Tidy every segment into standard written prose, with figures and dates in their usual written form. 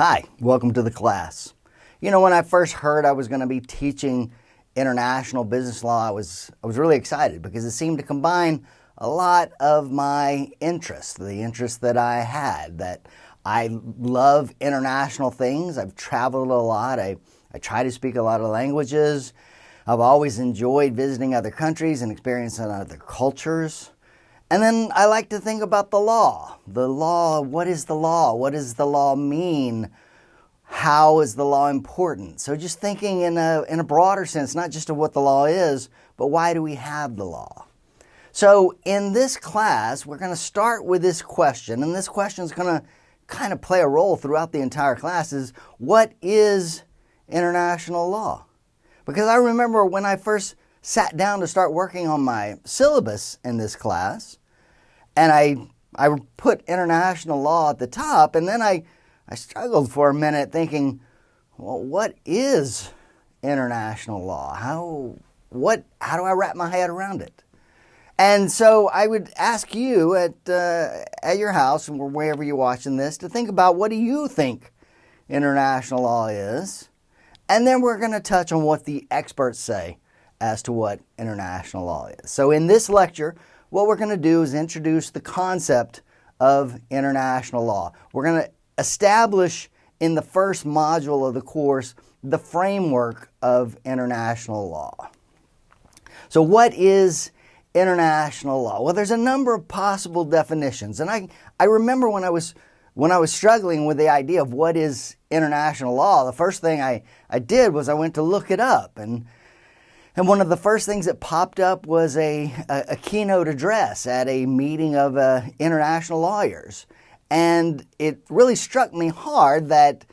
Hi, welcome to the class. You know, when I first heard I was going to be teaching international business law, I was really excited because it seemed to combine a lot of my interests, the interests that I had, that I love international things. I've traveled a lot. I try to speak a lot of languages. I've always enjoyed visiting other countries and experiencing other cultures. And then I like to think about the law. The law, what is the law? What does the law mean? How is the law important? So just thinking in a broader sense, not just of what the law is, but why do we have the law? So in this class, we're going to start with this question, and this question is going to kind of play a role throughout the entire class, is what is international law? Because I remember when I first sat down to start working on my syllabus in this class, and I put international law at the top, and then I struggled for a minute thinking, well, what is international law? How do I wrap my head around it? And so I would ask you at your house or wherever you're watching this to think about, what do you think international law is? And then we're going to touch on what the experts say as to what international law is. So in this lecture, what we're going to do is introduce the concept of international law. We're going to establish in the first module of the course the framework of international law. So what is international law? Well, there's a number of possible definitions, and I remember when I was struggling with the idea of what is international law, the first thing I did was I went to look it up, and one of the first things that popped up was a keynote address at a meeting of international lawyers. And it really struck me hard that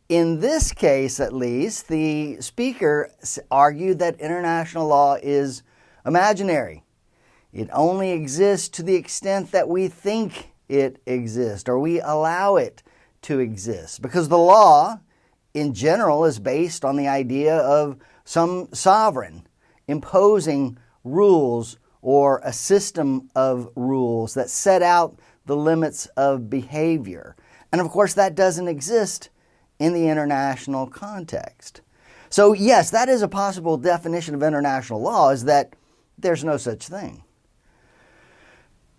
in this case, at least, the speaker argued that international law is imaginary. It only exists to the extent that we think it exists, or we allow it to exist. Because the law, in general, is based on the idea of some sovereign imposing rules or a system of rules that set out the limits of behavior. And of course, that doesn't exist in the international context. So yes, that is a possible definition of international law, is that there's no such thing.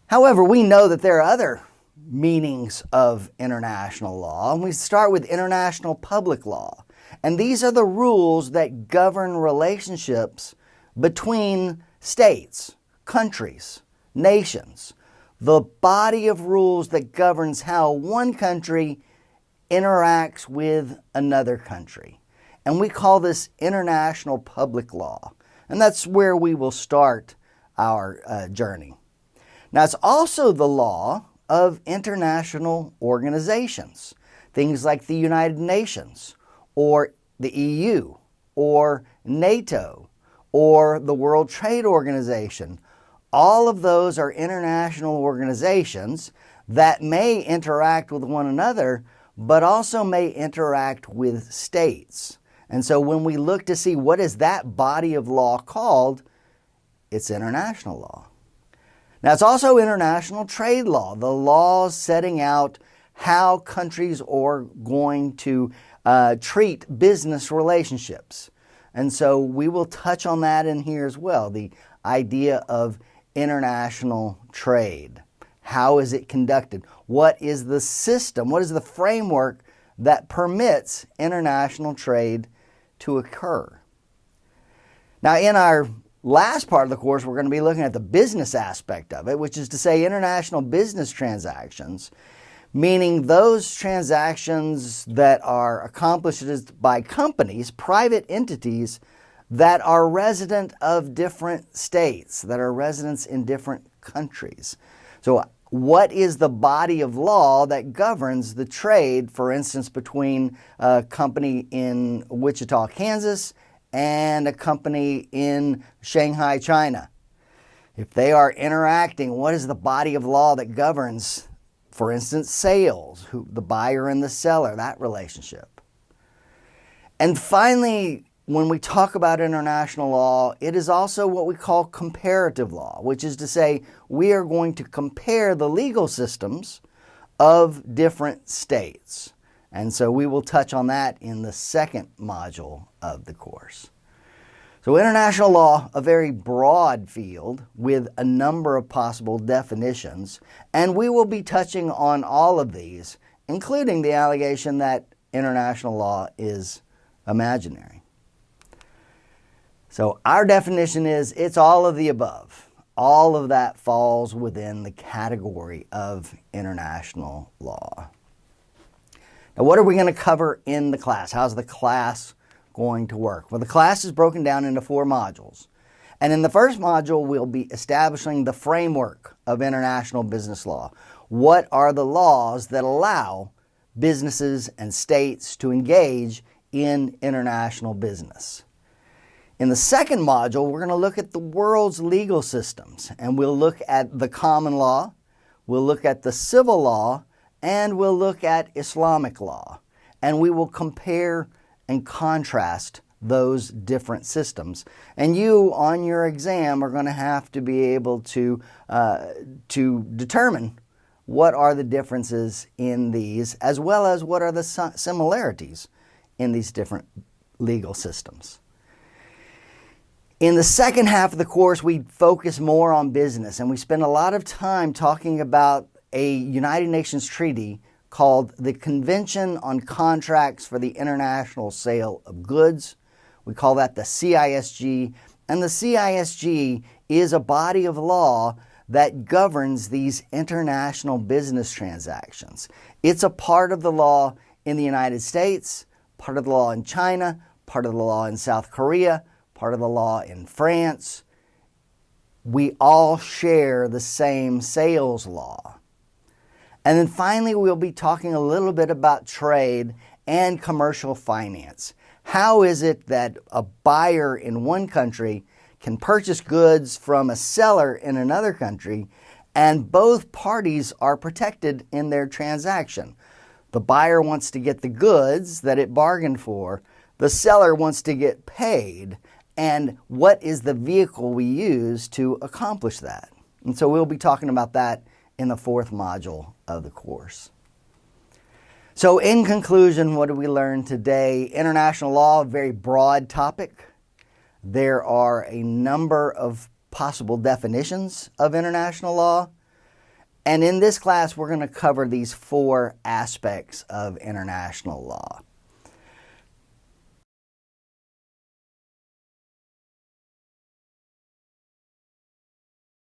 However, we know that there are other meanings of international law, and we start with international public law. And these are the rules that govern relationships between states, countries, nations, the body of rules that governs how one country interacts with another country. And we call this international public law. And that's where we will start our journey. Now, it's also the law of international organizations, things like the United Nations, or the EU, or NATO, or the World Trade Organization. All of those are international organizations that may interact with one another, but also may interact with states. And so when we look to see what is that body of law called, it's international law. Now, it's also international trade law, the laws setting out how countries are going to treat business relationships. And so we will touch on that in here as well, the idea of international trade. How is it conducted? What is the system? What is the framework that permits international trade to occur? Now, in our last part of the course, we're going to be looking at the business aspect of it, which is to say international business transactions, meaning those transactions that are accomplished by companies, private entities, that are resident of different states, that are residents in different countries. So what is the body of law that governs the trade, for instance, between a company in Wichita, Kansas, and a company in Shanghai, China? If they are interacting, what is the body of law that governs, for instance, sales, the buyer and the seller, that relationship? And finally, when we talk about international law, it is also what we call comparative law, which is to say we are going to compare the legal systems of different states. And so we will touch on that in the second module of the course. So international law, a very broad field with a number of possible definitions, and we will be touching on all of these, including the allegation that international law is imaginary. So our definition is it's all of the above. All of that falls within the category of international law. Now, what are we going to cover in the class? How's the class going to work? Well, the class is broken down into 4 modules. And in the first module, we'll be establishing the framework of international business law. What are the laws that allow businesses and states to engage in international business? In the second module, we're going to look at the world's legal systems, and we'll look at the common law, we'll look at the civil law, and we'll look at Islamic law. And we will compare and contrast those different systems. And you, on your exam, are going to have to be able to determine what are the differences in these, as well as what are the similarities in these different legal systems. In the second half of the course, we focus more on business, and we spend a lot of time talking about a United Nations treaty called the Convention on Contracts for the International Sale of Goods. We call that the CISG, and the CISG is a body of law that governs these international business transactions. It's a part of the law in the United States, part of the law in China, part of the law in South Korea, part of the law in France. We all share the same sales law. And then finally, we'll be talking a little bit about trade and commercial finance. How is it that a buyer in one country can purchase goods from a seller in another country, and both parties are protected in their transaction? The buyer wants to get the goods that it bargained for. The seller wants to get paid. And what is the vehicle we use to accomplish that? And so we'll be talking about that in the 4th module of the course. So in conclusion, what did we learn today? International law, a very broad topic. There are a number of possible definitions of international law. And in this class, we're going to cover these 4 aspects of international law.